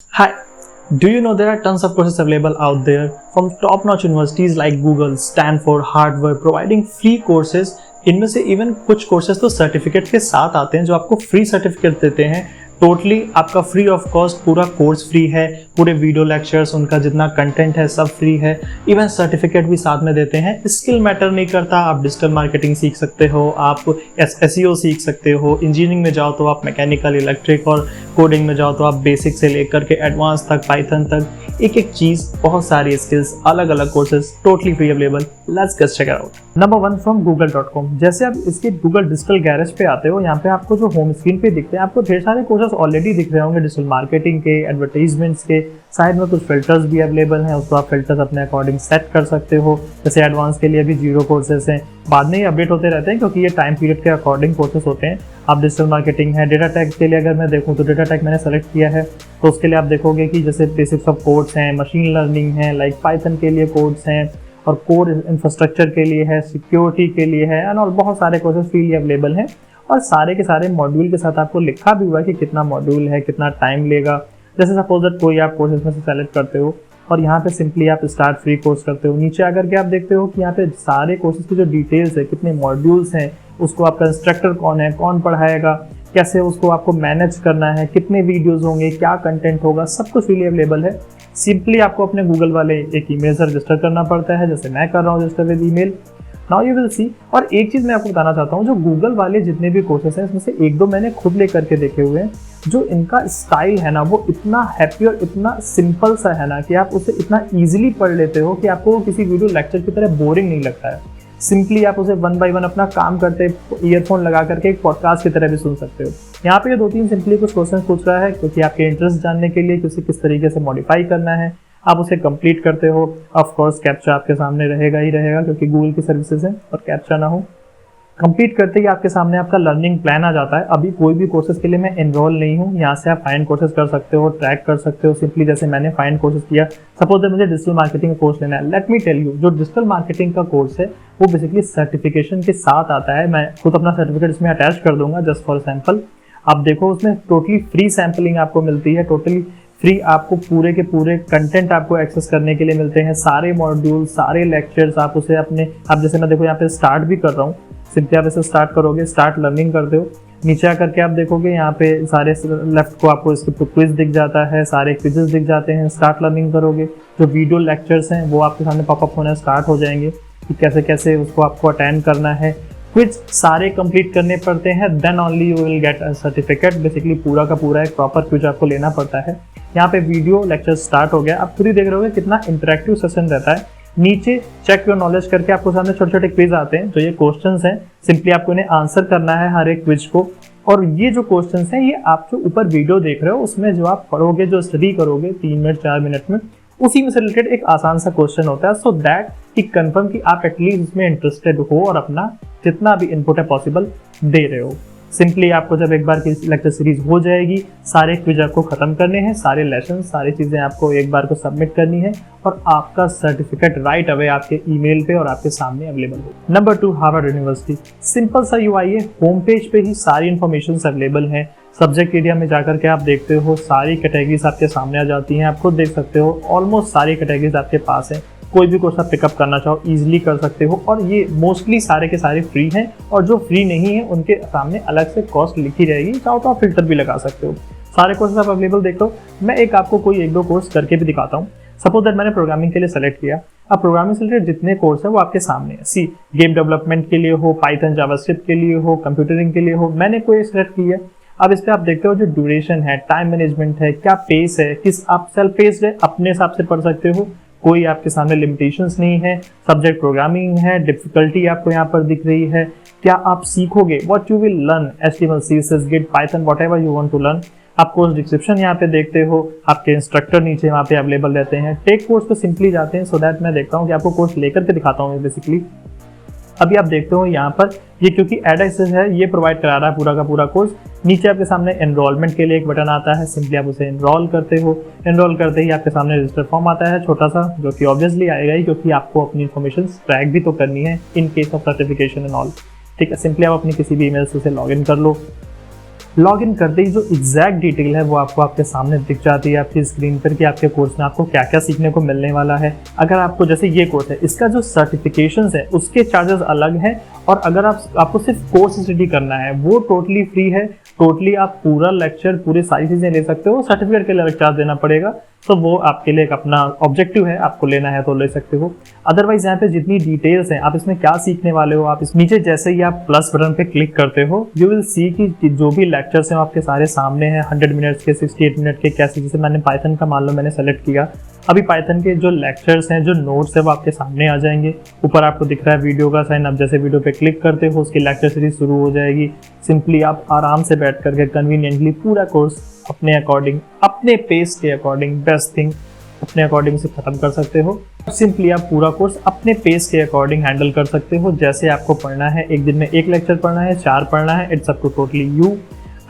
Hi, do you know there are tons of courses available out there from top-notch universities like Google, Stanford, Harvard providing free courses। इनमें से even कुछ courses तो certificate के साथ आते हैं जो आपको फ्री सर्टिफिकेट देते हैं। टोटली आपका फ्री ऑफ कॉस्ट पूरा कोर्स फ्री है, पूरे वीडियो लेक्चर्स उनका जितना कंटेंट है सब फ्री है, इवन सर्टिफिकेट भी साथ में देते हैं। स्किल मैटर नहीं करता, आप डिजिटल मार्केटिंग सीख सकते हो, आप एसईओ सीख सकते हो, इंजीनियरिंग में जाओ तो आप मैकेनिकल, इलेक्ट्रिक और कोडिंग में जाओ तो आप बेसिक से लेकर के एडवांस तक, पाइथन तक एक एक चीज़, बहुत सारी स्किल्स, अलग अलग courses totally free available. Let's get check out. Number 1 from google.com। जैसे आप इसके गूगल डिजिटल गैरेज पे आते हो, यहाँ पे आपको जो होम स्क्रीन पे दिखते हैं आपको ढेर सारे कोर्सेज ऑलरेडी दिख रहे होंगे डिजिटल मार्केटिंग के, एडवर्टाइजमेंट्स के। साइड में कुछ फिल्टर्स भी अवेलेबल हैं, उसको आप फिल्टर्स अपने अकॉर्डिंग सेट कर सकते हो। जैसे एडवांस के लिए भी 0 कोर्सेज हैं, बाद में ही अपडेट होते रहते हैं क्योंकि ये टाइम पीरियड के अकॉर्डिंग कोर्सेज होते हैं। आप डिजिटल मार्केटिंग है, डेटा टैग के लिए अगर मैं देखूँ तो डेटा टैग मैंने सेलेक्ट किया है, तो उसके लिए आप देखोगे कि जैसे बेसिक्स ऑफ कोड्स हैं, मशीन लर्निंग है, लाइक पाइथन के लिए कोड्स हैं, और कोड इंफ्रास्ट्रक्चर के लिए है, सिक्योरिटी के लिए है, एंड और बहुत सारे कोर्सेज फ्रीली अवेलेबल हैं। और सारे के सारे मॉड्यूल के साथ आपको लिखा भी हुआ है कि कितना मॉड्यूल है, कितना टाइम लेगा। जैसे सपोज दैट कोई आप कोर्सेज में से सेलेक्ट करते हो और यहाँ पे सिंपली आप स्टार्ट फ्री कोर्स करते हो, नीचे आकर के आप देखते हो कि यहाँ पे सारे कोर्सेज की जो डिटेल्स है, कितने मॉड्यूल्स हैं, उसको आपका इंस्ट्रक्टर कौन है, कौन पढ़ाएगा, कैसे उसको आपको मैनेज करना है, कितने वीडियोस होंगे, क्या कंटेंट होगा, सब कुछ फ्रीली अवेलेबल है। सिंपली आपको अपने गूगल वाले एक ईमेल से रजिस्टर करना पड़ता है, जैसे मैं कर रहा हूँ register with email. Now you will see. और एक चीज़ मैं आपको बताना चाहता हूँ, जो गूगल वाले जितने भी कोर्सेस हैं इसमें से 1-2 मैंने खुद ले करके देखे हुए हैं। जो इनका स्टाइल है ना, वो इतना हैप्पी और इतना सिंपल सा है ना कि आप उसे इतना ईजिली पढ़ लेते हो कि आपको किसी वीडियो लेक्चर की तरह बोरिंग नहीं लगता है। सिंपली आप उसे 1 बाय 1 अपना काम करते ईयरफोन लगा करके एक पॉडकास्ट की तरह भी सुन सकते हो। यहाँ पे ये 2-3 सिंपली कुछ क्वेश्चन पूछ रहा है क्योंकि आपके इंटरेस्ट जानने के लिए कि उसे किस तरीके से मॉडिफाई करना है, आप उसे कंप्लीट करते हो। ऑफ कोर्स कैप्चा आपके सामने रहेगा ही रहेगा क्योंकि गूगल की सर्विसेज है, और कैप्चा ना हो कंप्लीट करते ही आपके सामने आपका लर्निंग प्लान आ जाता है। अभी कोई भी कोर्सेज के लिए मैं एनरोल नहीं हूँ, यहाँ से आप फाइंड कोर्सेज कर सकते हो, ट्रैक कर सकते हो। सिंपली जैसे मैंने फाइंड कोर्सेज किया, सपोज मुझे डिजिटल मार्केटिंग का कोर्स लेना है, लेट मी टेल यू, जो डिजिटल मार्केटिंग का कोर्स है वो बेसिकली सर्टिफिकेशन के साथ आता है। मैं खुद अपना सर्टिफिकेट इसमें अटैच कर दूंगा जस्ट फॉर सैम्पल। आप देखो उसमें टोटली फ्री सैम्पलिंग आपको मिलती है, टोटली फ्री आपको पूरे के पूरे कंटेंट आपको एक्सेस करने के लिए मिलते हैं, सारे मॉड्यूल, सारे लेक्चर्स। आप उसे अपने, आप जैसे मैं देखो यहाँ पे स्टार्ट भी कर रहा हूँ, सिंपली आप इसे स्टार्ट करोगे, स्टार्ट लर्निंग करते हो, नीचे आकर के आप देखोगे यहाँ पे सारे लेफ्ट को आपको इसके क्विज दिख जाता है, सारे क्विजेस दिख जाते हैं। स्टार्ट लर्निंग करोगे, जो वीडियो लेक्चर्स हैं वो आपके सामने पॉपअप होना स्टार्ट हो जाएंगे कि कैसे कैसे उसको आपको अटेंड करना है। क्विज सारे कंप्लीट करने पड़ते हैं, then only you will get a certificate. Basically पूरा का पूरा एक प्रॉपर क्विज आपको लेना पड़ता है। यहाँ पे वीडियो लेक्चर स्टार्ट हो गया, आप खुद ही देख रहे हो कितना इंटरेक्टिव सेशन रहता है। नीचे चेक योर नॉलेज करके आपको सामने छोटे छोटे क्विज आते हैं, जो ये क्वेश्चंस हैं, सिंपली आपको इन्हें आंसर करना है हर एक क्विज को। और ये जो क्वेश्चंस हैं, ये आप जो ऊपर वीडियो देख रहे हो उसमें जो आप पढ़ोगे, जो स्टडी करोगे 3 मिनट 4 मिनट में, उसी में से रिलेटेड एक आसान सा क्वेश्चन होता है, सो दैट कि कंफर्म कि आप एटलीस्ट उसमें इंटरेस्टेड हो और अपना जितना भी इनपुट है पॉसिबल दे रहे हो। सिंपली आपको जब एक बार की लेक्चर सीरीज हो जाएगी, सारे क्विज आपको खत्म करने हैं, सारे लेसन, सारी चीज़ें आपको एक बार को सबमिट करनी है, और आपका सर्टिफिकेट राइट अवे आपके ईमेल पे और आपके सामने अवेलेबल हो। Number 2 Harvard university. सिंपल सा यूआई है, होम पेज पे ही सारी इन्फॉर्मेशन अवेलेबल है। सब्जेक्ट एरिया में जाकर के आप देखते हो, सारी कैटेगरीज आपके सामने आ जाती हैं, आप खुद देख सकते हो, ऑलमोस्ट सारी कैटेगरीज आपके पास है। कोई भी कोर्स आप पिकअप करना चाहो ईजिली कर सकते हो, और ये मोस्टली सारे के सारे फ्री हैं, और जो फ्री नहीं है उनके सामने अलग से कॉस्ट लिखी रहेगी, चाहो तो आप फिल्टर भी लगा सकते हो। सारे कोर्सेज आप अवेलेबल देख लो। मैं एक आपको कोई 1-2 कोर्स करके भी दिखाता हूँ। सपोज दैट मैंने प्रोग्रामिंग के लिए सेलेक्ट किया। अब प्रोग्रामिंग से रिलेटेड जितने कोर्स है वो आपके सामने है। सी गेम डेवलपमेंट के लिए हो, पाइथन जावास्क्रिप्ट के लिए हो, कंप्यूटरिंग के लिए हो, मैंने कोई सेलेक्ट किया। अब इस पर आप देखते हो जो ड्यूरेशन है, टाइम मैनेजमेंट है, क्या पेस है, किस आप सेल्फ पेस्ड है, अपने हिसाब से पढ़ सकते हो, कोई आपके सामने लिमिटेशंस नहीं है। सब्जेक्ट प्रोग्रामिंग है, डिफिकल्टी आपको यहाँ पर दिख रही है, क्या आप सीखोगे, what you will learn, HTML, CSS, Git, Python, whatever you want to learn। आप कोर्स डिस्क्रिप्शन यहाँ पे देखते हो, आपके इंस्ट्रक्टर नीचे वहाँ पे अवेलेबल रहते हैं। टेक कोर्स पे सिंपली जाते हैं, सो दैट मैं देखता हूँ कि आपको कोर्स लेकर के दिखाता हूँ। बेसिकली अभी आप देखते हो यहाँ पर ये क्योंकि एड एक्सेस है, ये प्रोवाइड करा रहा है पूरा का पूरा कोर्स। नीचे आपके सामने एनरोलमेंट के लिए एक बटन आता है, सिंपली आप उसे एनरोल करते हो। एनरोल करते ही आपके सामने रजिस्टर फॉर्म आता है छोटा सा, जो कि ऑब्वियसली आएगा ही क्योंकि आपको अपनी इन्फॉर्मेशन ट्रैक भी तो करनी है in case of certification and all. ठीक है, सिंपली आप अपनी किसी भी ईमेल से उसे लॉग इन कर लो। लॉग इन करते ही जो एग्जैक्ट डिटेल है वो आपको आपके सामने दिख जाती है आपकी स्क्रीन पर कि आपके कोर्स में आपको क्या क्या सीखने को मिलने वाला है। अगर आपको जैसे ये कोर्स है, इसका जो सर्टिफिकेशंस है उसके चार्जेस अलग हैं, और अगर आपको सिर्फ कोर्स स्टडी करना है वो टोटली फ्री है। टोटली आप पूरा लेक्चर पूरी सारी चीज़ें ले सकते हो, सर्टिफिकेट के लिए अलग चार्ज देना पड़ेगा, तो वो आपके लिए एक अपना ऑब्जेक्टिव है, आपको लेना है तो ले सकते हो। अदरवाइज यहाँ पे जितनी डिटेल्स हैं, आप इसमें क्या सीखने वाले हो, आप इस नीचे जैसे ही आप प्लस बटन पे क्लिक करते हो यू विल सी कि जो भी लेक्चर्स हैं आपके सारे सामने हैं, 100 मिनट्स के, 68 मिनट के, कैसे, जैसे मैंने पाइथन का मान लो मैंने सेलेक्ट किया, अभी पाइथन के जो लेक्चर्स हैं, जो नोट्स है वो आपके सामने आ जाएंगे। ऊपर आपको दिख रहा है वीडियो का साइन, आप जैसे वीडियो पे क्लिक करते हो उसकी लेक्चर सीरीज शुरू हो जाएगी। सिंपली आप आराम से बैठ करके कन्वीनियंटली पूरा कोर्स अपने अकॉर्डिंग, अपने पेस के अकॉर्डिंग, बेस्ट थिंग अपने अकॉर्डिंग से खत्म कर सकते हो। सिंपली आप पूरा कोर्स अपने पेस के अकॉर्डिंग हैंडल कर सकते हो, जैसे आपको पढ़ना है। एक दिन में 1 लेक्चर पढ़ना है, 4 पढ़ना है, it's up to totally you.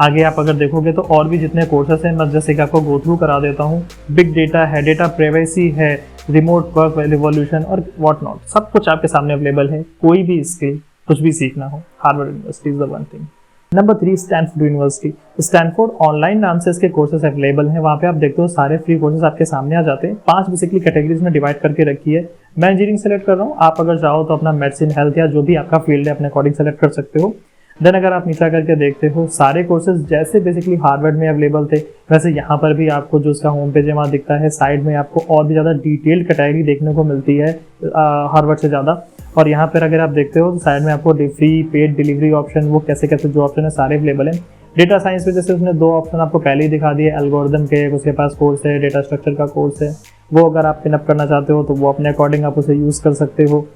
आगे आप अगर देखोगे तो और भी जितने कोर्सेस हैं, मैं जैसे कि आपको गो थ्रू करा देता हूँ। बिग डेटा है, डेटा प्राइवेसी है, रिमोट वर्क रिवॉल्यूशन और व्हाट नॉट, सब कुछ आपके सामने अवेलेबल है। कोई भी स्किल कुछ भी सीखना हो, Harvard university is the one thing. Number 3, Stanford university. Stanford online नाम से इसके कोर्सेज अवेलेबल हैं। वहाँ पे आप देखते हो सारे फ्री कोर्सेज आपके सामने आ जाते हैं। 5 बेसिकली कैटेगरीज में डिवाइड करके रखी है। मैं इंजीनियरिंग सेलेक्ट कर रहा हूँ, आप अगर चाहो तो अपना मेडिसिन, हेल्थ या जो भी आपका फील्ड है अपने अकॉर्डिंग सेलेक्ट कर सकते हो। देन अगर आप नीचा करके देखते हो सारे कोर्सेज जैसे बेसिकली हार्वर्ड में अवेलेबल थे, वैसे यहाँ पर भी आपको जो उसका होम पेज है वहाँ दिखता है। साइड में आपको और भी ज़्यादा डिटेल्ड कैटेगरी देखने को मिलती है हार्वर्ड से ज़्यादा। और यहाँ पर अगर आप देखते हो तो साइड में आपको फ्री पेड डिलीवरी ऑप्शन, वो कैसे कैसे जो ऑप्शन है सारे अवेलेबल हैं। डेटा साइंस में जैसे उसने 2 ऑप्शन आपको पहले ही दिखा दिए, एल्गोरिदम के, उसके पास कोर्स है, डेटा स्ट्रक्चर का कोर्स है, वो अगर आप पिनअप करना चाहते हो तो वो अपने अकॉर्डिंग आप उसे यूज़ कर सकते हो।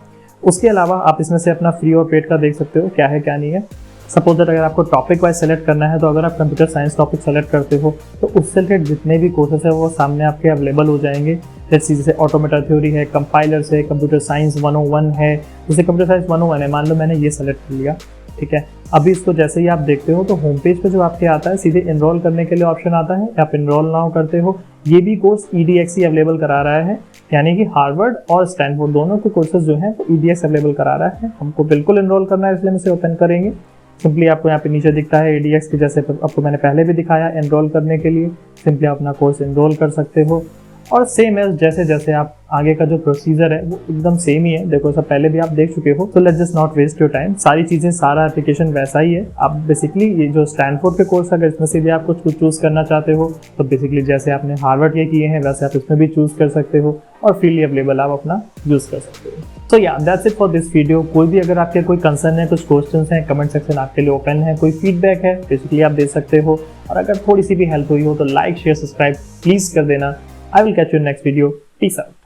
उसके अलावा आप इसमें से अपना फ्री और पेड का देख सकते हो क्या है क्या नहीं है। सपोज दैट अगर आपको टॉपिक वाइज सेलेक्ट करना है तो अगर आप कंप्यूटर साइंस टॉपिक सेलेक्ट करते हो तो उससे रिलेटेड जितने भी कोर्सेस है वो सामने आपके अवेलेबल हो जाएंगे। जैसे ऑटोमेटा थ्योरी है, कंपाइलर्स है, कंप्यूटर साइंस 101 है। जैसे कंप्यूटर साइंस 101 है, मान लो मैंने ये सेलेक्ट कर लिया, ठीक है। अभी इसको जैसे ही आप देखते हो तो होम पेज पे जो आपके आता है सीधे इनरोल करने के लिए ऑप्शन आता है, आप इनरोल नाउ करते हो। ये भी कोर्स EDX ही अवेलेबल करा रहा है, यानी कि हार्वर्ड और स्टैनफोर्ड दोनों के कोर्सेज जो हैं वो EDX अवेलेबल करा रहा है। हमको बिल्कुल इनरोल करना है, इसलिए हम इसे ओपन करेंगे। सिंपली आपको यहाँ पे नीचे दिखता है EDX की, जैसे आपको मैंने पहले भी दिखाया एनरोल करने के लिए। सिंपली आप अपना कोर्स एनरोल कर सकते हो और सेम है जैसे जैसे आप आगे का जो प्रोसीजर है वो एकदम सेम ही है। देखो सब पहले भी आप देख चुके हो, तो let's just not waste your time. सारी चीज़ें, सारा एप्लीकेशन वैसा ही है। आप बेसिकली ये जो स्टैनफोर्ड के कोर्स अगर इसमें से भी आप कुछ चूज़ करना चाहते हो तो बेसिकली जैसे आपने हार्वर्ड के किए हैं वैसे आप इसमें भी चूज़ कर सकते हो और फ्रीली अवेलेबल आप अपना यूज़ कर सकते हो। सो या that's it for this video. कोई भी अगर आपके कोई कंसर्न है, कुछ क्वेश्चंस हैं, कमेंट सेक्शन आपके लिए ओपन है। कोई फीडबैक है बेसिकली आप दे सकते हो, और अगर थोड़ी सी भी हेल्प हुई हो तो लाइक, शेयर, सब्सक्राइब प्लीज़ कर देना। I will catch you in next video. Peace out.